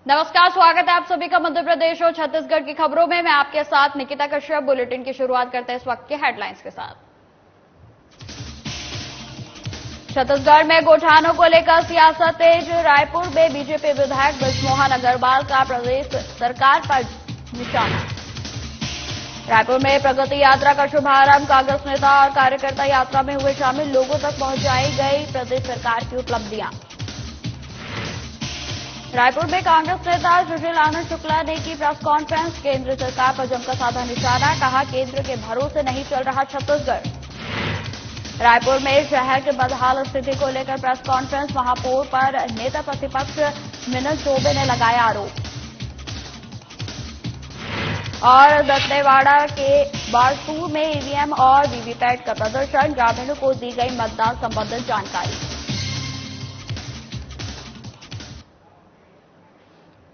नमस्कार, स्वागत है आप सभी का मध्य प्रदेश और छत्तीसगढ़ की खबरों में। मैं आपके साथ निकिता कश्यप। बुलेटिन की शुरुआत करते हैं इस वक्त के हेडलाइंस के साथ। छत्तीसगढ़ में गौठानों को लेकर सियासत तेज। रायपुर में बीजेपी विधायक बृजमोहन अग्रवाल का प्रदेश सरकार पर निशाना। रायपुर में प्रगति यात्रा का शुभारंभ। कांग्रेस नेता और कार्यकर्ता यात्रा में हुए शामिल। लोगों तक पहुंचाई गई प्रदेश सरकार की उपलब्धियां। रायपुर में कांग्रेस नेता सुशील आनंद शुक्ला ने की प्रेस कॉन्फ्रेंस। केंद्र सरकार पर जमकर साधा निशाना। कहा, केंद्र के भरोसे नहीं चल रहा छत्तीसगढ़। रायपुर में शहर के बदहाल स्थिति को लेकर प्रेस कॉन्फ्रेंस। महापौर पर नेता प्रतिपक्ष मिनल चौबे ने लगाया आरोप। और दंतेवाड़ा के बारसूर में ईवीएम और वीवीपैट का प्रदर्शन। ग्रामीणों को दी गई मतदान संबंधित जानकारी।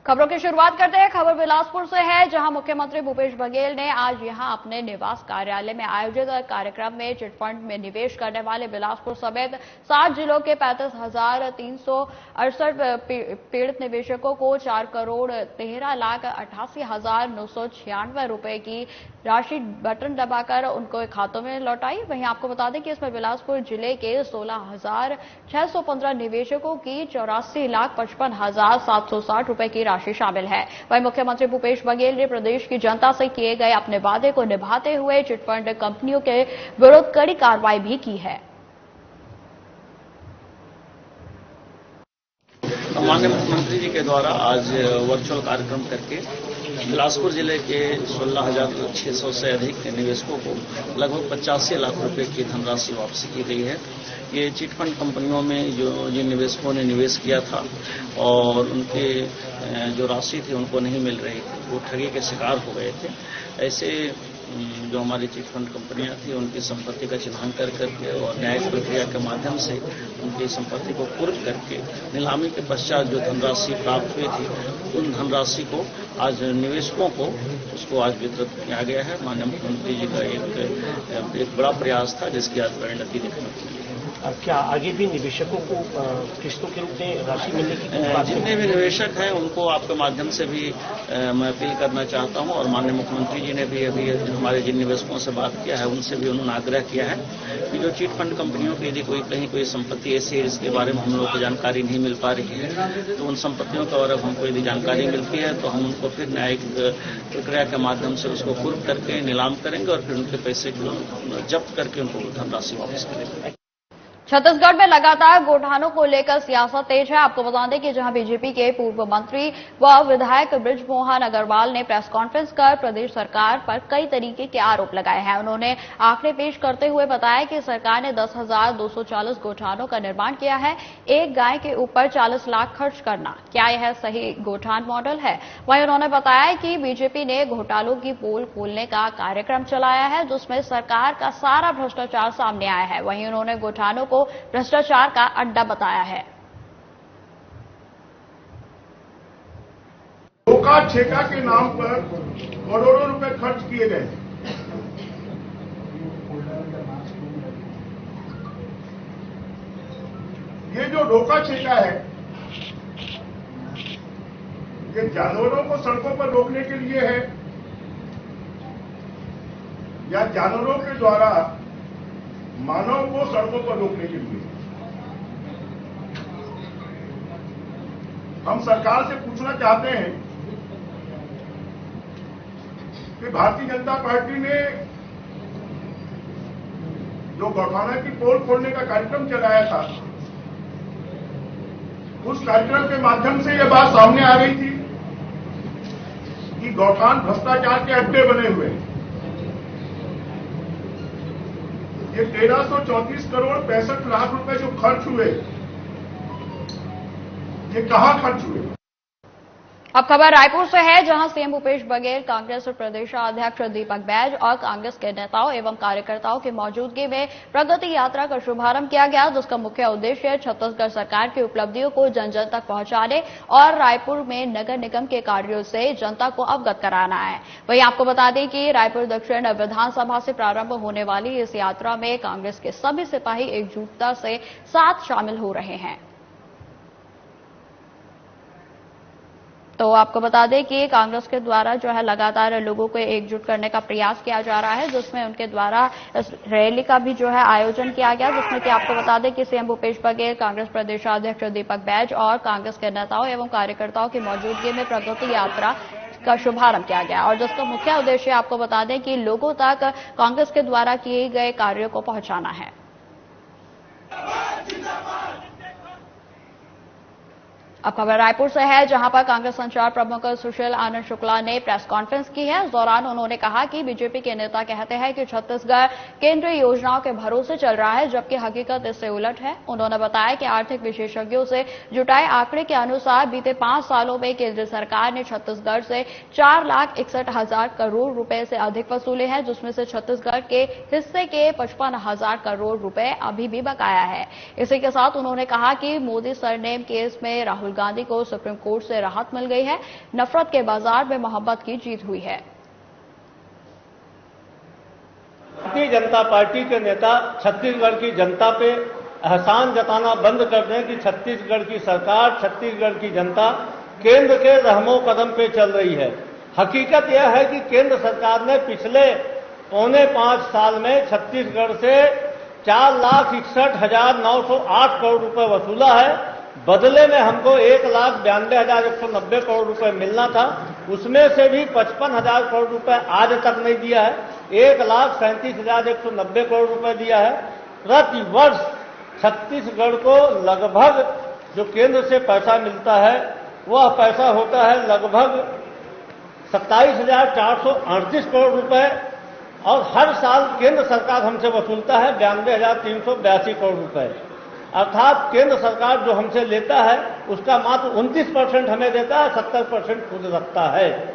खबरों की शुरुआत करते हैं। खबर बिलासपुर से है, जहां मुख्यमंत्री भूपेश बघेल ने आज यहां अपने निवास कार्यालय में आयोजित कार्यक्रम में चिटफंड में निवेश करने वाले बिलासपुर समेत 7 जिलों के 35,368 पीड़ित निवेशकों को 4,13,88,996 रुपए की राशि बटन दबाकर उनको खातों में लौटाई। वहीं आपको बता दें कि इसमें बिलासपुर जिले के 16,615 निवेशकों की 84,55,760 रुपए की राशि शामिल है। वहीं मुख्यमंत्री भूपेश बघेल ने प्रदेश की जनता से किए गए अपने वादे को निभाते हुए चिटफंड कंपनियों के विरुद्ध कड़ी कार्रवाई भी की है। माननीय मुख्यमंत्री जी के द्वारा आज वर्चुअल कार्यक्रम करके बिलासपुर जिले के 16,600 से अधिक निवेशकों को लगभग 85 लाख रुपए की धनराशि वापसी की गई है। ये चिटफंड कंपनियों में जिन निवेशकों ने निवेश किया था और उनके जो राशि थी उनको नहीं मिल रही थी, वो ठगी के शिकार हो गए थे। ऐसे जो हमारी चिटफंड कंपनियां थी उनकी संपत्ति का चिन्हांकन करके और न्यायिक प्रक्रिया के माध्यम से उनकी संपत्ति को कुर्क करके नीलामी के पश्चात जो धनराशि प्राप्त हुई थी उन धनराशि को आज निवेशकों को उसको आज वितरित किया गया है। माननीय मुख्यमंत्री जी का एक बड़ा प्रयास था, जिसकी आज परिणति देखने को मिली। क्या आगे भी निवेशकों को किस्तों के रूप में राशि मिलने की जितने भी निवेशक हैं उनको आपके माध्यम से भी मैं अपील करना चाहता हूं और माननीय मुख्यमंत्री जी ने भी अभी हमारे जिन निवेशकों से बात किया है उनसे भी उन्होंने आग्रह किया है कि जो चिटफंड कंपनियों की यदि कहीं कोई संपत्ति ऐसी है जिसके बारे में हम लोग को जानकारी नहीं मिल पा रही है, तो उन संपत्तियों के बारे में हमको यदि जानकारी मिलती है तो हम उनको फिर न्यायिक प्रक्रिया के माध्यम से उसको कुर्क करके नीलाम करेंगे और फिर उनके पैसे को जब्त करके उनको धनराशि वापस करेंगे। छत्तीसगढ़ में लगातार गौठानों को लेकर सियासत तेज है। आपको बता दें कि जहां बीजेपी के पूर्व मंत्री व विधायक बृजमोहन अग्रवाल ने प्रेस कॉन्फ्रेंस कर प्रदेश सरकार पर कई तरीके के आरोप लगाए हैं। उन्होंने आंकड़े पेश करते हुए बताया कि सरकार ने 10,240 गौठानों का निर्माण किया है। एक गाय के ऊपर 40 लाख खर्च करना, क्या यह सही गौठान मॉडल है? वहीं उन्होंने बताया कि बीजेपी ने घोटालों की पोल खोलने का कार्यक्रम चलाया है, जिसमें सरकार का सारा भ्रष्टाचार सामने आया है। वहीं उन्होंने गौठानों को भ्रष्टाचार का अड्डा बताया है। धोखा ठेका के नाम पर करोड़ों रुपए खर्च किए गए। ये जो धोखा ठेका है ये जानवरों को सड़कों पर रोकने के लिए है या जानवरों के द्वारा मानव को सड़कों पर रोकने के लिए? हम सरकार से पूछना चाहते हैं कि भारतीय जनता पार्टी ने जो गौठाना की पोल खोलने का कार्यक्रम चलाया था, उस कार्यक्रम के माध्यम से यह बात सामने आ रही थी कि गौठान भ्रष्टाचार के अड्डे बने हुए हैं। ये 1334 करोड़ 65 लाख रुपए जो खर्च हुए, ये कहां खर्च हुए? अब खबर रायपुर से है, जहां सीएम भूपेश बघेल, कांग्रेस प्रदेशाध्यक्ष दीपक बैज और कांग्रेस के नेताओं एवं कार्यकर्ताओं की मौजूदगी में प्रगति यात्रा का शुभारंभ किया गया, जिसका मुख्य उद्देश्य छत्तीसगढ़ सरकार की उपलब्धियों को जन जन तक पहुंचाने और रायपुर में नगर निगम के कार्यों से जनता को अवगत कराना है। वहीं आपको बता दें कि रायपुर दक्षिण विधानसभा से प्रारंभ होने वाली इस यात्रा में कांग्रेस के सभी सिपाही एकजुटता से साथ शामिल हो रहे हैं। तो आपको बता दें कि कांग्रेस के द्वारा जो है लगातार लोगों को एकजुट करने का प्रयास किया जा रहा है, जिसमें उनके द्वारा इस रैली का भी जो है आयोजन किया गया, जिसमें कि आपको बता दें कि सीएम भूपेश बघेल, कांग्रेस प्रदेशाध्यक्ष दीपक बैज और कांग्रेस के नेताओं एवं कार्यकर्ताओं की मौजूदगी में प्रगति यात्रा का शुभारंभ किया गया और जिसका मुख्य उद्देश्य आपको बता दें कि लोगों तक कांग्रेस के द्वारा किए गए कार्यों को पहुंचाना है। अब खबर रायपुर से है, जहां पर कांग्रेस संचार प्रमुख सुशील आनंद शुक्ला ने प्रेस कॉन्फ्रेंस की है। इस दौरान उन्होंने कहा कि बीजेपी के नेता कहते हैं कि छत्तीसगढ़ केंद्रीय योजनाओं के भरोसे चल रहा है, जबकि हकीकत इससे उलट है। उन्होंने बताया कि आर्थिक विशेषज्ञों से जुटाए आंकड़े के अनुसार बीते 5 सालों में केंद्र सरकार ने छत्तीसगढ़ से 4,61,000 करोड़ रुपए से अधिक वसूले हैं, जिसमें से छत्तीसगढ़ के हिस्से के 55,000 करोड़ रुपए अभी भी बकाया है। इसी के साथ उन्होंने कहा कि मोदी सरनेम केस में राहुल गांधी को सुप्रीम कोर्ट से राहत मिल गई है। नफरत के बाजार में मोहब्बत की जीत हुई है। भारतीय जनता पार्टी के नेता छत्तीसगढ़ की जनता पे एहसान जताना बंद कर दें कि छत्तीसगढ़ की सरकार, छत्तीसगढ़ की जनता केंद्र के रहमो कदम पे चल रही है। हकीकत यह है कि केंद्र सरकार ने पिछले 4.25 साल में छत्तीसगढ़ से 4,61,908 करोड़ रुपए वसूला है। बदले में हमको 1,92,190 करोड़ रुपए मिलना था, उसमें से भी 55,000 करोड़ रुपए आज तक नहीं दिया है। 1,37,190 करोड़ रुपए दिया है। प्रति वर्ष छत्तीसगढ़ को लगभग जो केंद्र से पैसा मिलता है वह पैसा होता है लगभग 27,438 करोड़ रुपए और हर साल केंद्र सरकार हमसे वसूलता है 92,382 करोड़ रुपए। अर्थात केंद्र सरकार जो हमसे लेता है उसका मात्र 29% हमें देता है, 70% खुद रखता है।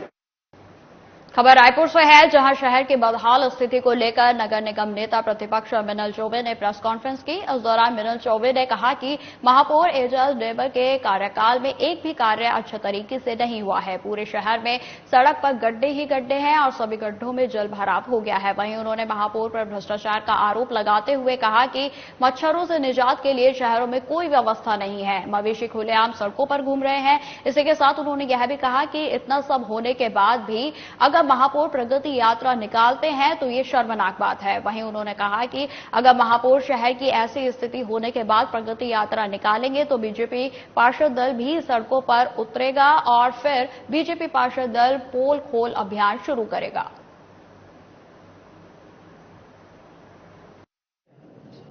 खबर रायपुर से है, जहां शहर की बदहाल स्थिति को लेकर नगर निगम नेता प्रतिपक्ष मिनल चौबे ने प्रेस कॉन्फ्रेंस की। इस दौरान मिनल चौबे ने कहा कि महापौर एजाज ढेबर के कार्यकाल में एक भी कार्य अच्छे तरीके से नहीं हुआ है। पूरे शहर में सड़क पर गड्ढे ही गड्ढे हैं और सभी गड्ढों में जल भराव हो गया है। वहीं उन्होंने महापौर पर भ्रष्टाचार का आरोप लगाते हुए कहा कि मच्छरों से निजात के लिए शहरों में कोई व्यवस्था नहीं है। मवेशी खुलेआम सड़कों पर घूम रहे हैं। इसी के साथ उन्होंने यह भी कहा कि इतना सब होने के बाद भी अगर महापौर प्रगति यात्रा निकालते हैं तो ये शर्मनाक बात है। वहीं उन्होंने कहा कि अगर महापौर शहर की ऐसी स्थिति होने के बाद प्रगति यात्रा निकालेंगे तो बीजेपी पार्षद दल भी सड़कों पर उतरेगा और फिर बीजेपी पार्षद दल पोल खोल अभियान शुरू करेगा।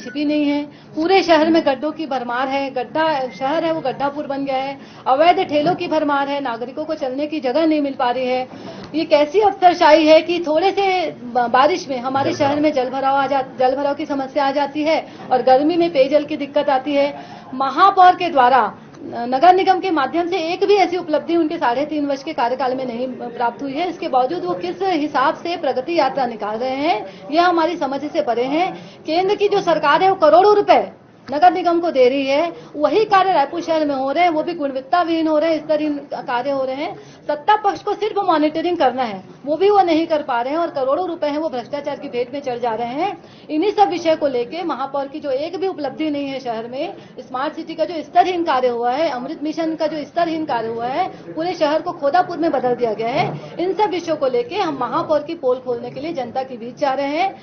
भी नहीं है, पूरे शहर में गड्ढों की भरमार है। गड्ढा शहर है वो गड्ढापुर बन गया है। अवैध ठेलों की भरमार है। नागरिकों को चलने की जगह नहीं मिल पा रही है। ये कैसी अफसरशाही है कि थोड़े से बारिश में हमारे शहर में जल भराव की समस्या आ जाती है और गर्मी में पेयजल की दिक्कत आती है। महापौर के द्वारा नगर निगम के माध्यम से एक भी ऐसी उपलब्धि उनके 3.5 वर्ष के कार्यकाल में नहीं प्राप्त हुई है। इसके बावजूद वो किस हिसाब से प्रगति यात्रा निकाल रहे हैं, यह हमारी समझ से परे है। केंद्र की जो सरकार है वो करोड़ों रुपए नगर निगम को दे रही है, वही कार्य रायपुर शहर में हो रहे हैं, वो भी गुणवत्ता विहीन हो रहे हैं, स्तरहीन कार्य हो रहे हैं। सत्ता पक्ष को सिर्फ मॉनिटरिंग करना है, वो भी वो नहीं कर पा रहे हैं और करोड़ों रुपए हैं वो भ्रष्टाचार की भेंट में चढ़ जा रहे हैं। इन्हीं सब विषय को लेके महापौर की जो एक भी उपलब्धि नहीं है शहर में, स्मार्ट सिटी का जो स्तरहीन कार्य हुआ है, अमृत मिशन का जो स्तरहीन कार्य हुआ है, पूरे शहर को खोदापुर में बदल दिया गया है। इन सब विषयों को लेके हम महापौर की पोल खोलने के लिए जनता के बीच जा रहे हैं।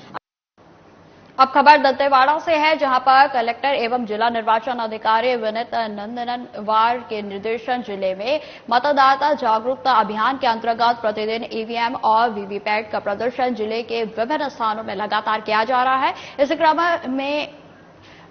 अब खबर दंतेवाड़ा से है, जहां पर कलेक्टर एवं जिला निर्वाचन अधिकारी विनीत नंदनवार के निर्देशन जिले में मतदाता जागरूकता अभियान के अंतर्गत प्रतिदिन ईवीएम और वीवीपैट का प्रदर्शन जिले के विभिन्न स्थानों में लगातार किया जा रहा है। इस क्रम में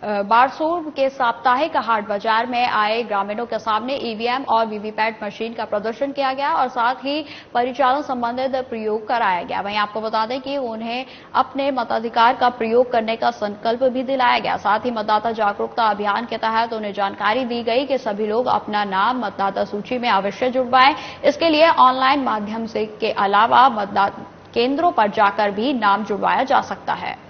बारसूर के साप्ताहिक हाट बाजार में आए ग्रामीणों के सामने ईवीएम और वीवीपैट मशीन का प्रदर्शन किया गया और साथ ही परिचालन संबंधित प्रयोग कराया गया। वहीं आपको बता दें कि उन्हें अपने मताधिकार का प्रयोग करने का संकल्प भी दिलाया गया। साथ ही मतदाता जागरूकता अभियान के तहत उन्हें जानकारी दी गई कि सभी लोग अपना नाम मतदाता सूची में अवश्य जुड़वाएं। इसके लिए ऑनलाइन माध्यम से के अलावा मतदान केंद्रों पर जाकर भी नाम जुड़वाया जा सकता है।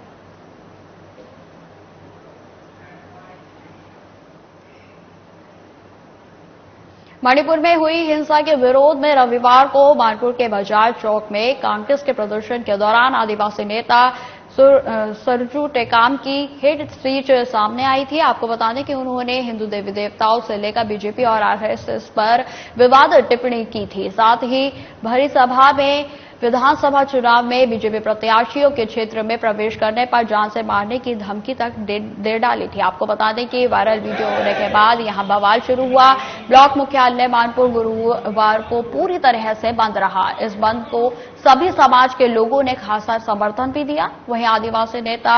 मणिपुर में हुई हिंसा के विरोध में रविवार को मानपुर के बाजार चौक में कांग्रेस के प्रदर्शन के दौरान आदिवासी नेता सरजू टेकाम की हिट स्पीच सामने आई थी। आपको बता दें कि उन्होंने हिंदू देवी देवताओं से लेकर बीजेपी और आरएसएस पर विवादित टिप्पणी की थी। साथ ही भरी सभा में विधानसभा चुनाव में बीजेपी प्रत्याशियों के क्षेत्र में प्रवेश करने पर जान से मारने की धमकी तक दे डाली थी। आपको बता दें कि वायरल वीडियो होने के बाद यहां बवाल शुरू हुआ। ब्लॉक मुख्यालय मानपुर गुरुवार को पूरी तरह से बंद रहा। इस बंद को सभी समाज के लोगों ने खासा समर्थन भी दिया। वहीं आदिवासी नेता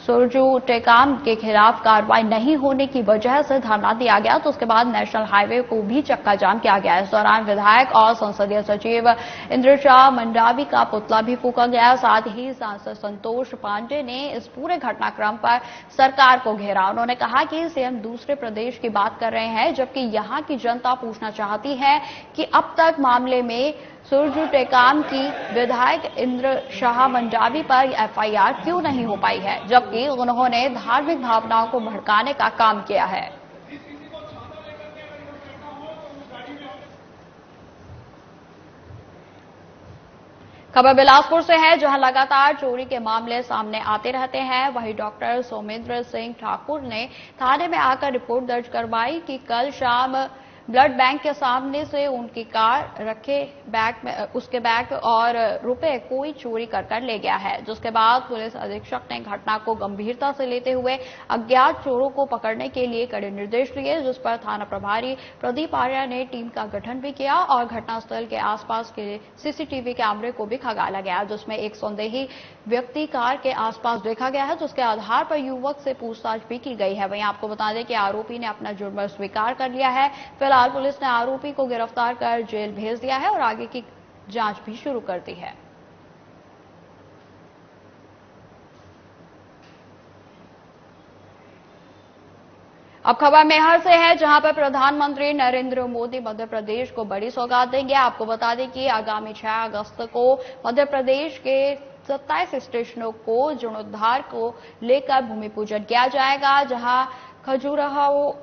सुरजू टेकाम के खिलाफ कार्रवाई नहीं होने की वजह से धरना दिया गया, तो उसके बाद नेशनल हाईवे को भी चक्का जाम किया गया। इस दौरान विधायक और संसदीय सचिव इंद्रशाह मंडावी का पुतला भी फूका गया। साथ ही सांसद संतोष पांडे ने इस पूरे घटनाक्रम पर सरकार को घेरा। उन्होंने कहा कि सीएम दूसरे प्रदेश की बात कर रहे हैं, जबकि यहां की जनता पूछना चाहती है कि अब तक मामले में सुरजू टेकाम की विधायक इंद्र शाह मंडावी पर एफआईआर क्यों नहीं हो पाई है, जबकि उन्होंने धार्मिक भावनाओं को भड़काने का काम किया है। खबर बिलासपुर से है, जहां लगातार चोरी के मामले सामने आते रहते हैं। वहीं डॉक्टर सोमेंद्र सिंह ठाकुर ने थाने में आकर रिपोर्ट दर्ज करवाई कि कल शाम ब्लड बैंक के सामने से उनकी कार रखे बैग में उसके बैग और रुपए कोई चोरी कर ले गया है। जिसके बाद पुलिस अधीक्षक ने घटना को गंभीरता से लेते हुए अज्ञात चोरों को पकड़ने के लिए कड़े निर्देश दिए, जिस पर थाना प्रभारी प्रदीप आर्या ने टीम का गठन भी किया और घटनास्थल के आसपास के सीसीटीवी कैमरे को भी खंगाला गया, जिसमें एक संदेही व्यक्ति कार के आसपास देखा गया है, जिसके आधार पर युवक से पूछताछ भी की गई है। वहीं आपको बता दें कि आरोपी ने अपना जुर्म स्वीकार कर लिया है। फिलहाल पुलिस ने आरोपी को गिरफ्तार कर जेल भेज दिया है और आगे की जांच भी शुरू कर दी है। अब खबर मेहर से है, जहां पर प्रधानमंत्री नरेंद्र मोदी मध्य प्रदेश को बड़ी सौगात देंगे। आपको बता दें कि आगामी 6 अगस्त को मध्य प्रदेश के 27 स्टेशनों को जीर्णोद्धार को लेकर भूमि पूजन किया जाएगा, जहां खजुराहो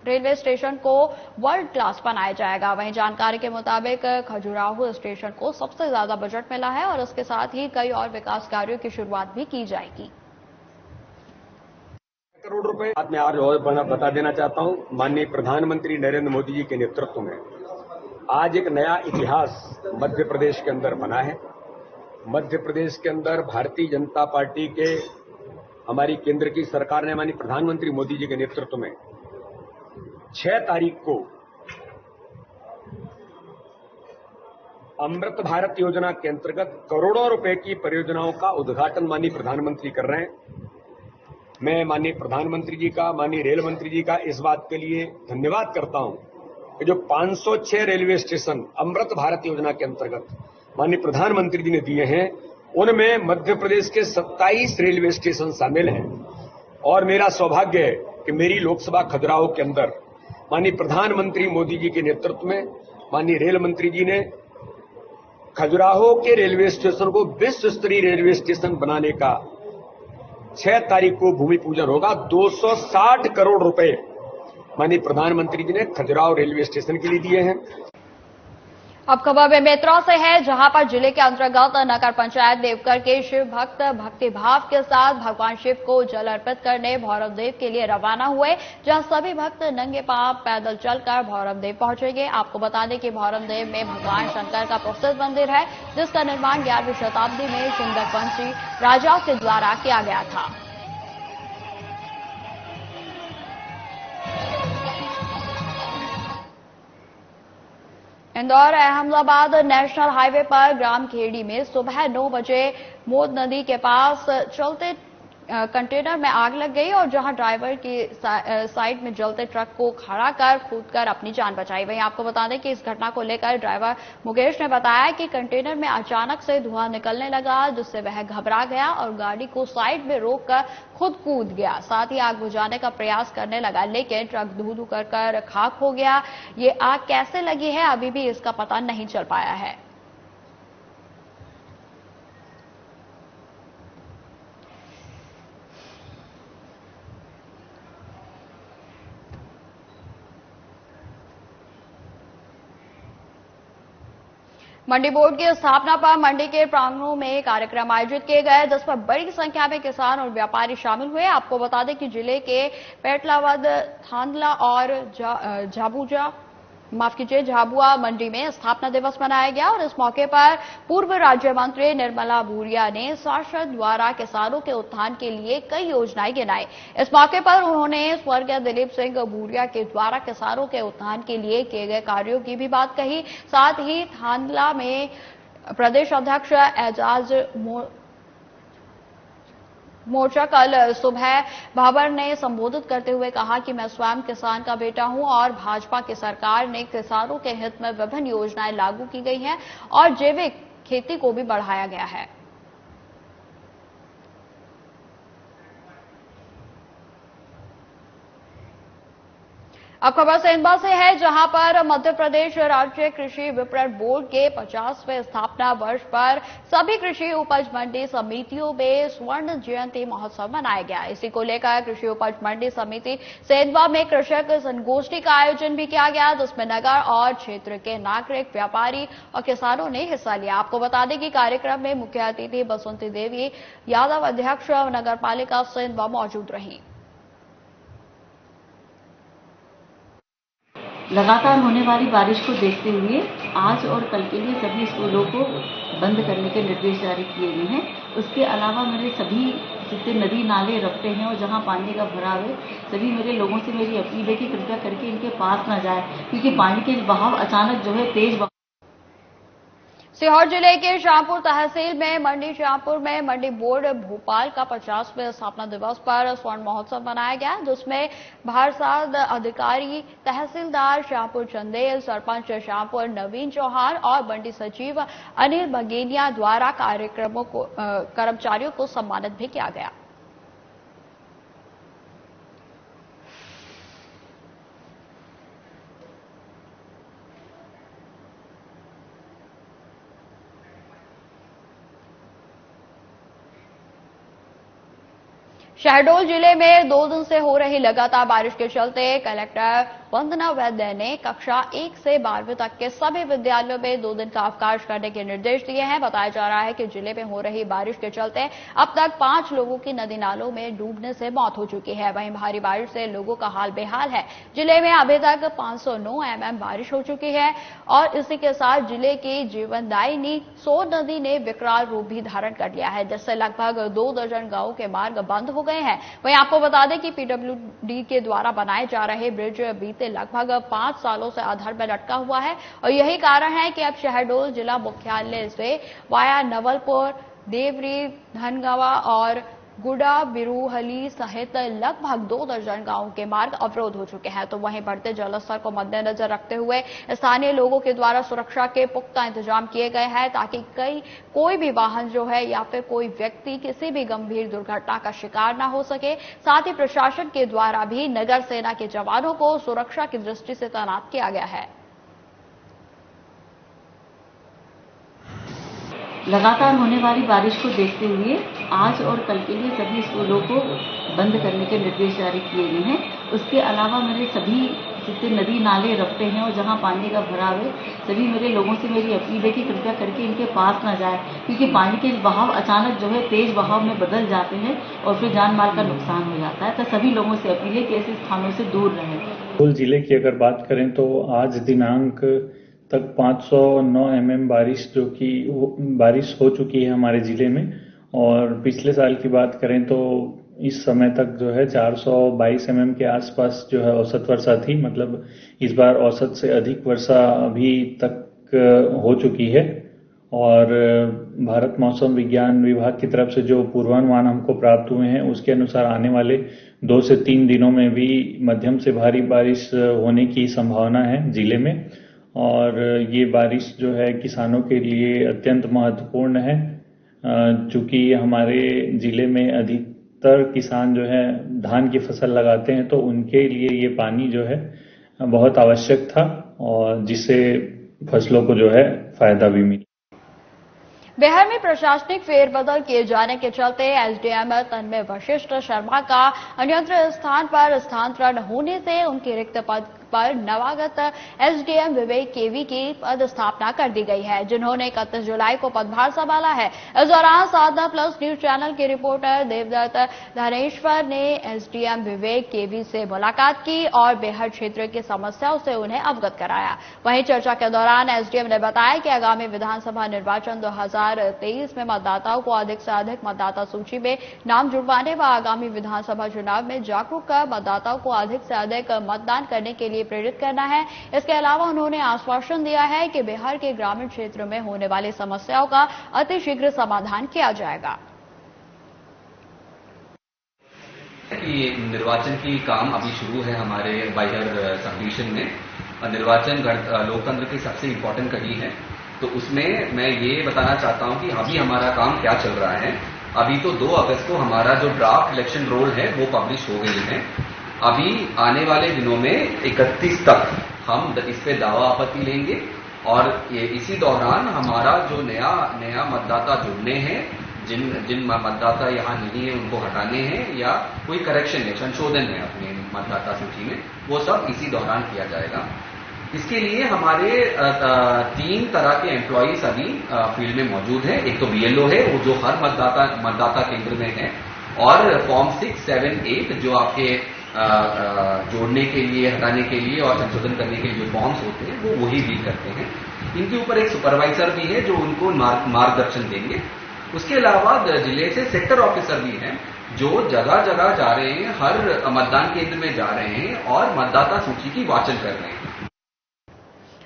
रेलवे स्टेशन को वर्ल्ड क्लास बनाया जाएगा। वहीं जानकारी के मुताबिक खजुराहो स्टेशन को सबसे ज्यादा बजट मिला है और इसके साथ ही कई और विकास कार्यों की शुरुआत भी की जाएगी। करोड़ रुपए मैं आज और बता देना चाहता हूं। माननीय प्रधानमंत्री नरेंद्र मोदी जी के नेतृत्व में आज एक नया इतिहास मध्य प्रदेश के अंदर बना है। मध्य प्रदेश के अंदर भारतीय जनता पार्टी के हमारी केंद्र की सरकार ने माननीय प्रधानमंत्री मोदी जी के नेतृत्व में 6 तारीख को अमृत भारत योजना के अंतर्गत करोड़ों रुपए की परियोजनाओं का उद्घाटन माननीय प्रधानमंत्री कर रहे हैं। मैं माननीय प्रधानमंत्री जी का, माननीय रेल मंत्री जी का इस बात के लिए धन्यवाद करता हूं कि जो 506 रेलवे स्टेशन अमृत भारत योजना के अंतर्गत माननीय प्रधानमंत्री जी ने दिए हैं, उनमें मध्य प्रदेश के 27 रेलवे स्टेशन शामिल हैं। और मेरा सौभाग्य है कि मेरी लोकसभा खजुराहो के अंदर माननीय प्रधानमंत्री मोदी जी के नेतृत्व में माननीय रेल मंत्री जी ने खजुराहो के रेलवे स्टेशन को विश्व स्तरीय रेलवे स्टेशन बनाने का 6 तारीख को भूमि पूजन होगा। 260 करोड़ रुपए माननीय प्रधानमंत्री जी ने खजुराहो रेलवे स्टेशन के लिए दिए हैं। अब खबर बेमेतरा से है, जहां पर जिले के अंतर्गत नगर पंचायत देवकर के शिव भक्त भक्तिभाव के साथ भगवान शिव को जल अर्पित करने भैरव देव के लिए रवाना हुए, जहां सभी भक्त नंगे पांव पैदल चलकर भैरव देव पहुंचेंगे। आपको बता दें कि भैरव देव में भगवान शंकर का प्रसिद्ध मंदिर है, जिसका निर्माण 11वीं शताब्दी में सुंदरवंशी राजाओं के द्वारा किया गया था। इंदौर अहमदाबाद नेशनल हाईवे पर ग्राम खेड़ी में सुबह 9 बजे मोद नदी के पास चलते कंटेनर में आग लग गई और जहां ड्राइवर की साइड में जलते ट्रक को खड़ा कर कूदकर अपनी जान बचाई। वहीं आपको बता दें कि इस घटना को लेकर ड्राइवर मुकेश ने बताया कि कंटेनर में अचानक से धुआं निकलने लगा, जिससे वह घबरा गया और गाड़ी को साइड में रोककर खुद कूद गया। साथ ही आग बुझाने का प्रयास करने लगा, लेकिन ट्रक धू-धू कर खाक हो गया। ये आग कैसे लगी है, अभी भी इसका पता नहीं चल पाया है। मंडी बोर्ड की स्थापना पर मंडी के प्रांगणों में कार्यक्रम आयोजित किए गए, जिस पर बड़ी संख्या में किसान और व्यापारी शामिल हुए। आपको बता दें कि जिले के पेटलावद, थांदला और झाबुआ मंडी में स्थापना दिवस मनाया गया और इस मौके पर पूर्व राज्य मंत्री निर्मला भूरिया ने सांसद द्वारा किसानों के उत्थान के लिए कई योजनाएं गिनाई। इस मौके पर उन्होंने स्वर्गीय दिलीप सिंह भूरिया के द्वारा किसानों के उत्थान के लिए किए गए कार्यों की भी बात कही। साथ ही थांदला में प्रदेश अध्यक्ष एजाज मोर्चा कल सुबह भाबर ने संबोधित करते हुए कहा कि मैं स्वयं किसान का बेटा हूं और भाजपा की सरकार ने किसानों के हित में विभिन्न योजनाएं लागू की गई हैं और जैविक खेती को भी बढ़ाया गया है। अब खबर सेंधवा से है, जहां पर मध्य प्रदेश राज्य कृषि विपणन बोर्ड के 50वें स्थापना वर्ष पर सभी कृषि उपज मंडी समितियों में स्वर्ण जयंती महोत्सव मनाया गया। इसी को लेकर कृषि उपज मंडी समिति सेंधवा में कृषक संगोष्ठी का आयोजन भी किया गया, जिसमें नगर और क्षेत्र के नागरिक, व्यापारी और किसानों ने हिस्सा लिया। आपको बता दें कि कार्यक्रम में मुख्य अतिथि बसंती देवी यादव, अध्यक्ष नगर पालिका सेंधवा, मौजूद रही। लगातार होने वाली बारिश को देखते हुए आज और कल के लिए सभी स्कूलों को बंद करने के निर्देश जारी किए गए हैं। उसके अलावा मेरे सभी जितने नदी नाले रखते हैं और जहां पानी का भराव है, सभी मेरे लोगों से मेरी अपील है कि कृपया करके इनके पास ना जाए, क्योंकि पानी के बहाव अचानक जो है तेज। सीहोर जिले के श्यामपुर तहसील में मंडी बोर्ड भोपाल का 50वें स्थापना दिवस पर स्वर्ण महोत्सव मनाया गया, जिसमें भारसाद अधिकारी, तहसीलदार श्यामपुर चंदेल, सरपंच श्यामपुर नवीन चौहान और मंडी सचिव अनिल बगेनिया द्वारा कर्मचारियों को सम्मानित भी किया गया। शहडोल जिले में 2 दिन से हो रही लगातार बारिश के चलते कलेक्टर वंदना वैद्य ने कक्षा 1 से 12वीं तक के सभी विद्यालयों में 2 दिन का अवकाश करने के निर्देश दिए हैं। बताया जा रहा है कि जिले में हो रही बारिश के चलते अब तक 5 लोगों की नदी नालों में डूबने से मौत हो चुकी है। वहीं भारी बारिश से लोगों का हाल बेहाल है। जिले में अभी तक 509 mm बारिश हो चुकी है और इसी के साथ जिले की जीवनदायिनी सोन नदी ने विकराल रूप भी धारण कर लिया है, जिससे लगभग 2 दर्जन गांवों के मार्ग बंद हो गए हैं। वहीं आपको बता दें कि पीडब्ल्यूडी के द्वारा बनाए जा रहे ब्रिज बीते लगभग 5 सालों से अधर में लटका हुआ है और यही कारण है कि अब शहडोल जिला मुख्यालय से वाया नवलपुर, देवरी, धनगवा और गुडा, बिरूहली सहित लगभग 2 दर्जन गांवों के मार्ग अवरोध हो चुके हैं। तो वहीं बढ़ते जलस्तर को मद्देनजर रखते हुए स्थानीय लोगों के द्वारा सुरक्षा के पुख्ता इंतजाम किए गए हैं, ताकि कोई भी वाहन जो है या फिर कोई व्यक्ति किसी भी गंभीर दुर्घटना का शिकार न हो सके। साथ ही प्रशासन के द्वारा भी नगर सेना के जवानों को सुरक्षा की दृष्टि से तैनात किया गया है। लगातार होने वाली बारिश को देखते हुए आज और कल के लिए सभी स्कूलों को बंद करने के निर्देश जारी किए गए हैं। उसके अलावा मेरे सभी जितने नदी नाले रखते हैं और जहां पानी का भराव है, सभी मेरे लोगों से मेरी अपील है कि कृपया करके इनके पास ना जाए, क्योंकि पानी के बहाव अचानक जो है तेज बहाव में बदल जाते हैं और फिर जान माल का नुकसान हो जाता है। तो सभी लोगों से अपील है कि ऐसे स्थानों से दूर रहें। शहडोल जिले की अगर बात करें तो आज दिनांक तक 509 mm बारिश हो चुकी है हमारे जिले में, और पिछले साल की बात करें तो इस समय तक जो है 422 mm के आसपास जो है औसत वर्षा थी। मतलब इस बार औसत से अधिक वर्षा अभी तक हो चुकी है। और भारत मौसम विज्ञान विभाग की तरफ से जो पूर्वानुमान हमको प्राप्त हुए हैं, उसके अनुसार आने वाले 2 से 3 दिनों में भी मध्यम से भारी बारिश होने की संभावना है जिले में। और ये बारिश जो है किसानों के लिए अत्यंत महत्वपूर्ण है, चूंकि हमारे जिले में अधिकतर किसान जो है धान की फसल लगाते हैं, तो उनके लिए ये पानी जो है बहुत आवश्यक था और जिससे फसलों को जो है फायदा भी मिला। बिहार में प्रशासनिक फेरबदल किए जाने के चलते एसडीएम तन्मय वशिष्ठ शर्मा का अन्यत्र स्थान पर स्थानांतरण होने से उनके रिक्त पद पर नवागत एसडीएम विवेक केवी की पदस्थापना कर दी गई है, जिन्होंने 31 जुलाई को पदभार संभाला है। इस दौरान साधना प्लस न्यूज चैनल के रिपोर्टर देवदत्त धनेश्वर ने एसडीएम विवेक केवी से मुलाकात की और बेहद क्षेत्र की समस्याओं से उन्हें अवगत कराया। वहीं चर्चा के दौरान एसडीएम ने बताया कि आगामी विधानसभा निर्वाचन 2023 में मतदाताओं को अधिक से अधिक मतदाता सूची में नाम जुड़वाने व आगामी विधानसभा चुनाव में जागरूक कर मतदाताओं को अधिक से अधिक मतदान करने के लिए प्रेरित करना है। इसके अलावा उन्होंने आश्वासन दिया है कि बिहार के ग्रामीण क्षेत्र में होने वाली समस्याओं का अतिशीघ्र समाधान किया जाएगा। कि निर्वाचन की काम अभी शुरू है हमारे बाइहर सब डिवीजन में। निर्वाचन लोकतंत्र की सबसे इम्पोर्टेंट कड़ी है, तो उसमें मैं ये बताना चाहता हूं कि अभी हमारा काम क्या चल रहा है। अभी तो 2 अगस्त को हमारा जो ड्राफ्ट इलेक्शन रोल है वो पब्लिश हो गई है। अभी आने वाले दिनों में 31 तक हम इस पे दावा आपत्ति लेंगे और इसी दौरान हमारा जो नया मतदाता जुड़ने हैं, जिन मतदाता यहाँ नहीं है उनको हटाने हैं या कोई करेक्शन है, संशोधन है अपने मतदाता सूची में, वो सब इसी दौरान किया जाएगा। इसके लिए हमारे 3 तरह के एम्प्लॉइज अभी फील्ड में मौजूद हैं। एक तो बीएलओ है, वो जो हर मतदाता केंद्र में है, और फॉर्म 6, 7, 8 जो आपके जोड़ने के लिए, हटाने के लिए और संशोधन करने के लिए जो फॉर्म्स होते हैं वो वही डील करते हैं। इनके ऊपर एक सुपरवाइजर भी है जो उनको मार्गदर्शन देंगे। उसके अलावा जिले से सेक्टर ऑफिसर भी हैं जो जगह जगह जा रहे हैं, हर मतदान केंद्र में जा रहे हैं और मतदाता सूची की वाचन कर रहे हैं।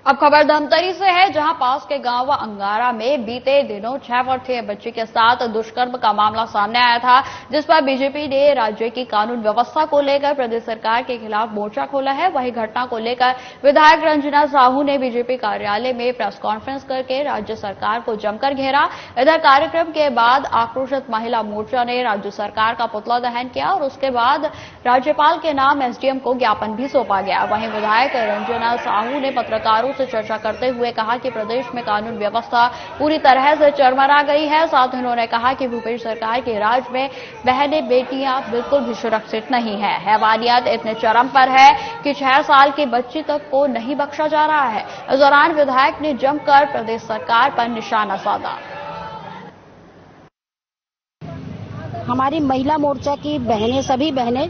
अब खबर धमतरी से है, जहां पास के गांव अंगारा में बीते दिनों 6 वर्षीय बच्ची के साथ दुष्कर्म का मामला सामने आया था, जिस पर बीजेपी ने राज्य की कानून व्यवस्था को लेकर प्रदेश सरकार के खिलाफ मोर्चा खोला है। वहीं घटना को लेकर विधायक रंजना साहू ने बीजेपी कार्यालय में प्रेस कॉन्फ्रेंस करके राज्य सरकार को जमकर घेरा। इधर कार्यक्रम के बाद आक्रोशित महिला मोर्चा ने राज्य सरकार का पुतला दहन किया और उसके बाद राज्यपाल के नाम एसडीएम को ज्ञापन भी सौंपा गया। वहीं विधायक रंजना साहू ने पत्रकारों से चर्चा करते हुए कहा कि प्रदेश में कानून व्यवस्था पूरी तरह से चरमरा गई है। साथ ही उन्होंने कहा कि भूपेश सरकार के राज में बहनें बेटियां बिल्कुल भी सुरक्षित नहीं है। हैवानियत इतने चरम पर है कि 6 साल की बच्ची तक को नहीं बख्शा जा रहा है। इस दौरान विधायक ने जमकर प्रदेश सरकार पर निशाना साधा। हमारी महिला मोर्चा की बहनें, सभी बहनें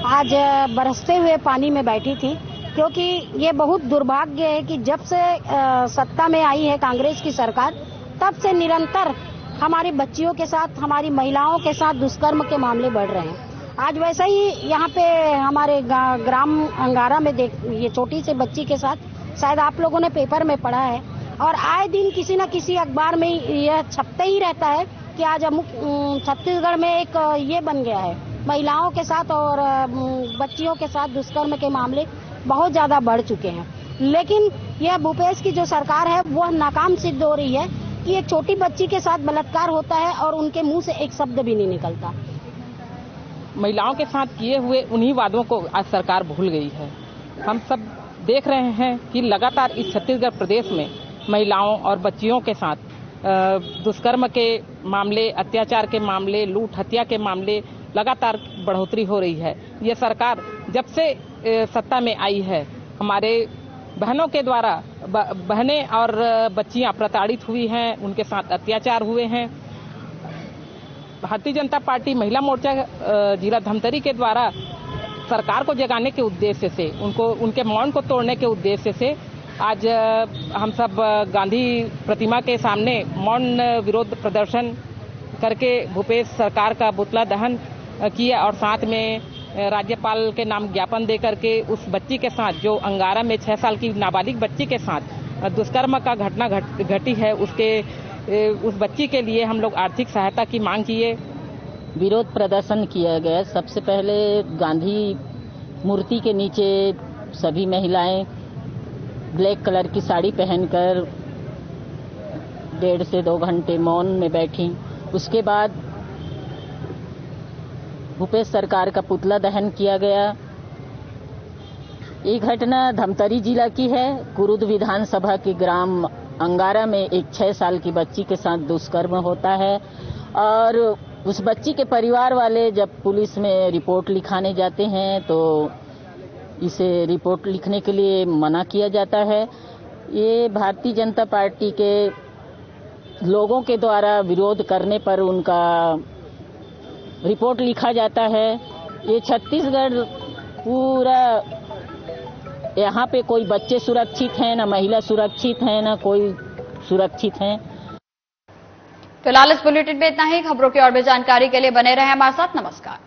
आज बरसते हुए पानी में बैठी थी, क्योंकि ये बहुत दुर्भाग्य है कि जब से सत्ता में आई है कांग्रेस की सरकार, तब से निरंतर हमारी बच्चियों के साथ, हमारी महिलाओं के साथ दुष्कर्म के मामले बढ़ रहे हैं। आज वैसे ही यहाँ पे हमारे ग्राम अंगारा में ये छोटी सी बच्ची के साथ, शायद आप लोगों ने पेपर में पढ़ा है और आए दिन किसी न किसी अखबार में यह छपते ही रहता है कि आज छत्तीसगढ़ में एक ये बन गया है, महिलाओं के साथ और बच्चियों के साथ दुष्कर्म के मामले बहुत ज्यादा बढ़ चुके हैं। लेकिन यह भूपेश की जो सरकार है वह नाकाम सिद्ध हो रही है कि एक छोटी बच्ची के साथ बलात्कार होता है और उनके मुंह से एक शब्द भी नहीं निकलता। महिलाओं के साथ किए हुए उन्हीं वादों को आज सरकार भूल गई है। हम सब देख रहे हैं कि लगातार इस छत्तीसगढ़ प्रदेश में महिलाओं और बच्चियों के साथ दुष्कर्म के मामले, अत्याचार के मामले, लूट हत्या के मामले लगातार बढ़ोतरी हो रही है। ये सरकार जब से सत्ता में आई है, हमारे बहनों के द्वारा बहनें और बच्चियां प्रताड़ित हुई हैं, उनके साथ अत्याचार हुए हैं। भारतीय जनता पार्टी महिला मोर्चा जिला धमतरी के द्वारा सरकार को जगाने के उद्देश्य से, उनके मौन को तोड़ने के उद्देश्य से आज हम सब गांधी प्रतिमा के सामने मौन विरोध प्रदर्शन करके भूपेश सरकार का पुतला दहन किया और साथ में राज्यपाल के नाम ज्ञापन दे करके उस बच्ची के साथ, जो अंगारा में 6 साल की नाबालिग बच्ची के साथ दुष्कर्म का घटना घटी है, उस बच्ची के लिए हम लोग आर्थिक सहायता की मांग किए। विरोध प्रदर्शन किया गया। सबसे पहले गांधी मूर्ति के नीचे सभी महिलाएं ब्लैक कलर की साड़ी पहनकर 1.5 से 2 घंटे मौन में बैठी। उसके बाद भूपेश सरकार का पुतला दहन किया गया। ये घटना धमतरी जिला की है। कुरुद विधानसभा के ग्राम अंगारा में एक 6 साल की बच्ची के साथ दुष्कर्म होता है और उस बच्ची के परिवार वाले जब पुलिस में रिपोर्ट लिखाने जाते हैं तो इसे रिपोर्ट लिखने के लिए मना किया जाता है। ये भारतीय जनता पार्टी के लोगों के द्वारा विरोध करने पर उनका रिपोर्ट लिखा जाता है। ये छत्तीसगढ़ पूरा, यहाँ पे कोई बच्चे सुरक्षित हैं, ना महिला सुरक्षित हैं, ना कोई सुरक्षित हैं। फिलहाल इस बुलेटिन में इतना ही। खबरों की और भी जानकारी के लिए बने रहें हमारे साथ। नमस्कार।